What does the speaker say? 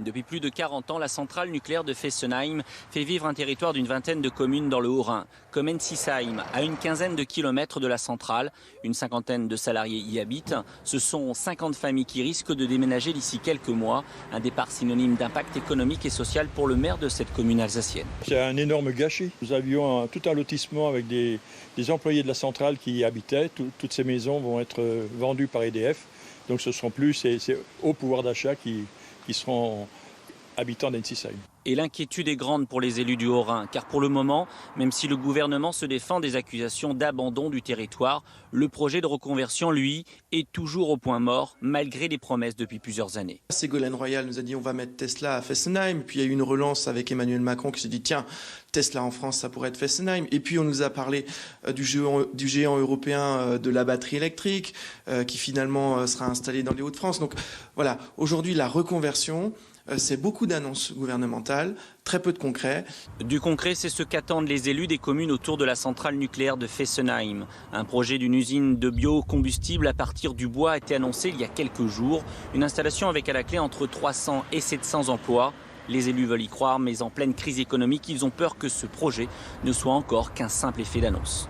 Depuis plus de 40 ans, la centrale nucléaire de Fessenheim fait vivre un territoire d'une vingtaine de communes dans le Haut-Rhin, comme Ensisheim, à une quinzaine de kilomètres de la centrale. Une cinquantaine de salariés y habitent. Ce sont 50 familles qui risquent de déménager d'ici quelques mois. Un départ synonyme d'impact économique et social pour le maire de cette commune alsacienne. C'est un énorme gâchis. Nous avions tout un lotissement avec des employés de la centrale qui y habitaient. Toutes ces maisons vont être vendues par EDF. Donc ce ne seront plus ces hauts pouvoirs d'achat qui seront habitants d'Ensisheim. Et l'inquiétude est grande pour les élus du Haut-Rhin, car pour le moment, même si le gouvernement se défend des accusations d'abandon du territoire, le projet de reconversion, lui, est toujours au point mort, malgré les promesses depuis plusieurs années. Ségolène Royal nous a dit on va mettre Tesla à Fessenheim, puis il y a eu une relance avec Emmanuel Macron qui s'est dit tiens, Tesla en France ça pourrait être Fessenheim, et puis on nous a parlé du géant européen de la batterie électrique qui finalement sera installé dans les Hauts-de-France. Donc voilà, aujourd'hui la reconversion, c'est beaucoup d'annonces gouvernementales, très peu de concret. Du concret, c'est ce qu'attendent les élus des communes autour de la centrale nucléaire de Fessenheim. Un projet d'une usine de biocombustible à partir du bois a été annoncé il y a quelques jours. Une installation avec à la clé entre 300 et 700 emplois. Les élus veulent y croire, mais en pleine crise économique, ils ont peur que ce projet ne soit encore qu'un simple effet d'annonce.